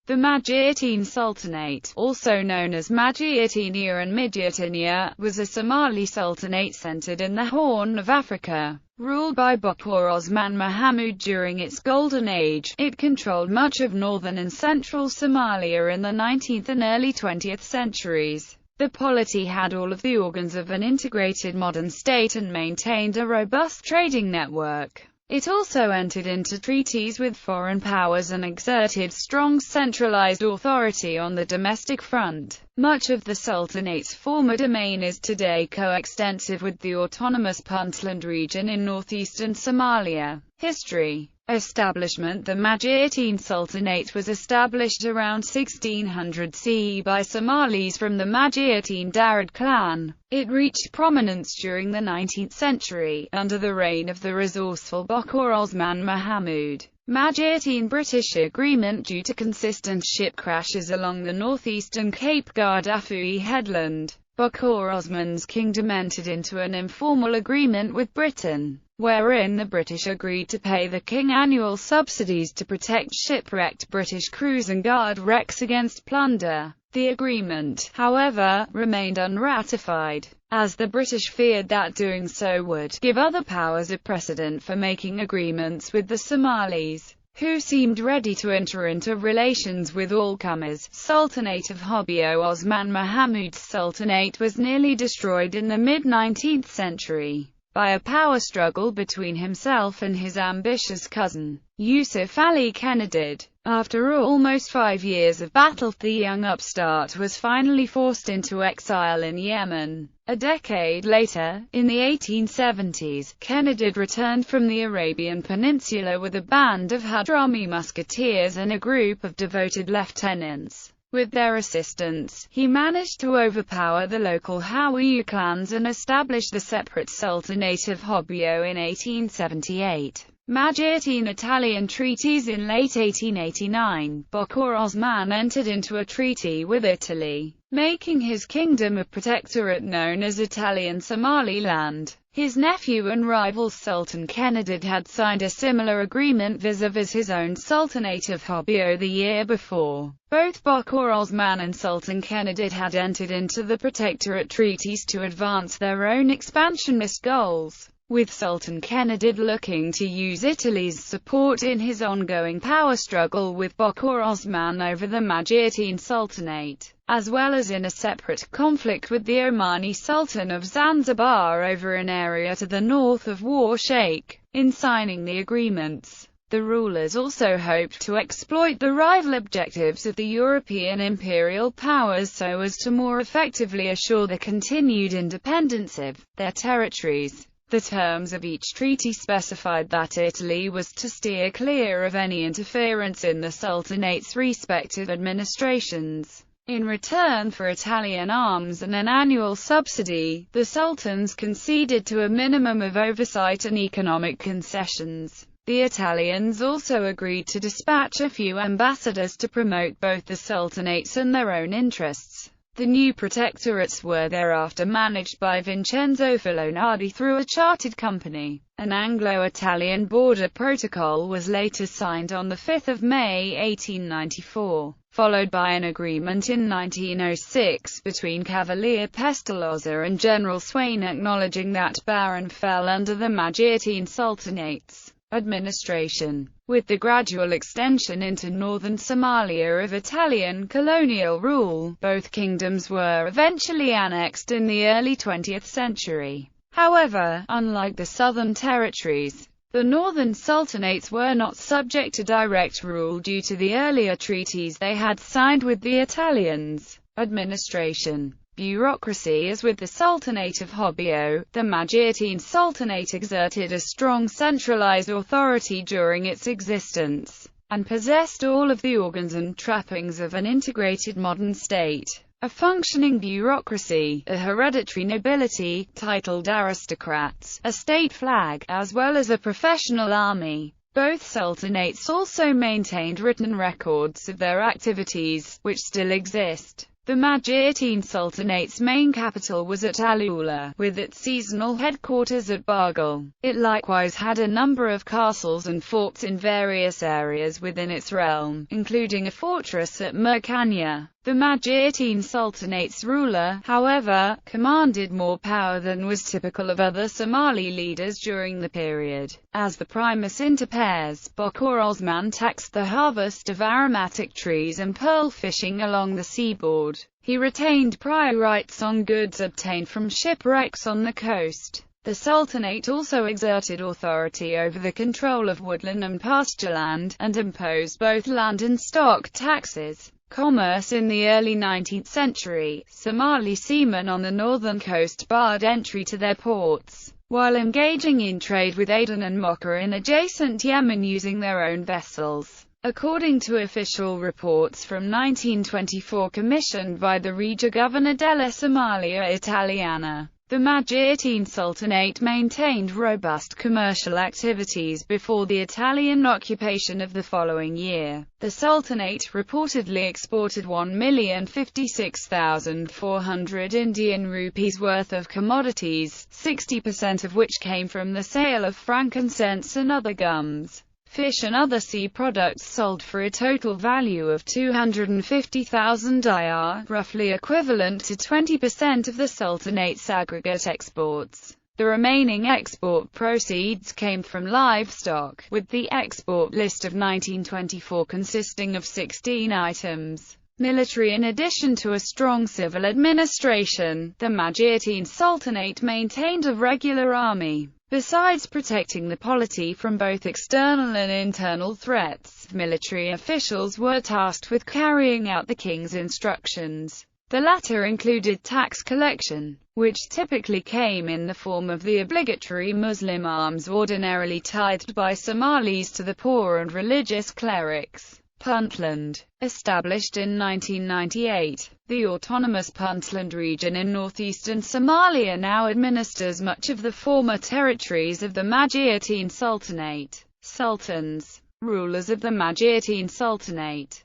The Majeerteen Sultanate, also known as Majeerteenia and Majeerteenia, was a Somali sultanate centered in the Horn of Africa. Ruled by Boqor Osman Mahamuud during its golden age, it controlled much of northern and central Somalia in the 19th and early 20th centuries. The polity had all of the organs of an integrated modern state and maintained a robust trading network. It also entered into treaties with foreign powers and exerted strong centralized authority on the domestic front. Much of the Sultanate's former domain is today coextensive with the autonomous Puntland region in northeastern Somalia. History. Establishment. The Majeerteen Sultanate was established around 1600 CE by Somalis from the Majeerteen Darad clan. It reached prominence during the 19th century, under the reign of the resourceful Boqor Osman Mahamuud. Majeerteen British agreement. Due to consistent ship crashes along the northeastern Cape Gaddafi headland, Boqor Osman's kingdom entered into an informal agreement with Britain, wherein the British agreed to pay the king annual subsidies to protect shipwrecked British crews and guard wrecks against plunder. The agreement, however, remained unratified, as the British feared that doing so would give other powers a precedent for making agreements with the Somalis, who seemed ready to enter into relations with all comers. Sultanate of Hobyo. Osman Mahamuud's sultanate was nearly destroyed in the mid-19th century by a power struggle between himself and his ambitious cousin, Yusuf Ali Kenadid. After almost 5 years of battle, the young upstart was finally forced into exile in Yemen. A decade later, in the 1870s, Kenadid returned from the Arabian Peninsula with a band of Hadrami musketeers and a group of devoted lieutenants. With their assistance, he managed to overpower the local Hawiyu clans and establish the separate Sultanate of Hobyo in 1878. Majeerteen Italian treaties. In late 1889, Boqor Osman entered into a treaty with Italy, making his kingdom a protectorate known as Italian Somaliland. His nephew and rival Sultan Kenadid had signed a similar agreement vis-a-vis his own Sultanate of Hobyo the year before. Both Boqor Osman and Sultan Kenadid had entered into the protectorate treaties to advance their own expansionist goals, with Sultan Kenadid looking to use Italy's support in his ongoing power struggle with Boqor Osman over the Majeerteen Sultanate, as well as in a separate conflict with the Omani Sultan of Zanzibar over an area to the north of War Sheikh. In signing the agreements, the rulers also hoped to exploit the rival objectives of the European imperial powers so as to more effectively assure the continued independence of their territories. The terms of each treaty specified that Italy was to steer clear of any interference in the Sultanate's respective administrations. In return for Italian arms and an annual subsidy, the sultans conceded to a minimum of oversight and economic concessions. The Italians also agreed to dispatch a few ambassadors to promote both the sultanates and their own interests. The new protectorates were thereafter managed by Vincenzo Filonardi through a chartered company. An Anglo-Italian border protocol was later signed on 5 May 1894, followed by an agreement in 1906 between Cavalier Pestalozzi and General Swain acknowledging that Bahrain fell under the Majeerteen Sultanate's administration. With the gradual extension into northern Somalia of Italian colonial rule, both kingdoms were eventually annexed in the early 20th century. However, unlike the southern territories, the northern sultanates were not subject to direct rule due to the earlier treaties they had signed with the Italians. Administration. Bureaucracy. As with the Sultanate of Hobyo, the Majeerteen Sultanate exerted a strong centralized authority during its existence, and possessed all of the organs and trappings of an integrated modern state. A functioning bureaucracy, a hereditary nobility, titled aristocrats, a state flag, as well as a professional army. Both sultanates also maintained written records of their activities, which still exist. The Majeerteen Sultanate's main capital was at Al-Ula, with its seasonal headquarters at Bargal. It likewise had a number of castles and forts in various areas within its realm, including a fortress at Murkanya. The Majeerteen Sultanate's ruler, however, commanded more power than was typical of other Somali leaders during the period. As the primus inter pares, Bokhor Osman taxed the harvest of aromatic trees and pearl fishing along the seaboard. He retained prior rights on goods obtained from shipwrecks on the coast. The Sultanate also exerted authority over the control of woodland and pastureland, and imposed both land and stock taxes. Commerce in the early 19th century, Somali seamen on the northern coast barred entry to their ports, while engaging in trade with Aden and Mocha in adjacent Yemen using their own vessels. According to official reports from 1924 commissioned by the Regia Governor della Somalia Italiana, the Majeerteen Sultanate maintained robust commercial activities before the Italian occupation of the following year. The Sultanate reportedly exported 1,056,400 Indian rupees worth of commodities, 60% of which came from the sale of frankincense and other gums. Fish and other sea products sold for a total value of 250,000 IR, roughly equivalent to 20% of the Sultanate's aggregate exports. The remaining export proceeds came from livestock, with the export list of 1924 consisting of 16 items. Military. In addition to a strong civil administration, the Majeerteen Sultanate maintained a regular army. Besides protecting the polity from both external and internal threats, military officials were tasked with carrying out the king's instructions. The latter included tax collection, which typically came in the form of the obligatory Muslim alms ordinarily tithed by Somalis to the poor and religious clerics. Puntland. Established in 1998, the autonomous Puntland region in northeastern Somalia now administers much of the former territories of the Majeerteen Sultanate. Sultans. Rulers of the Majeerteen Sultanate.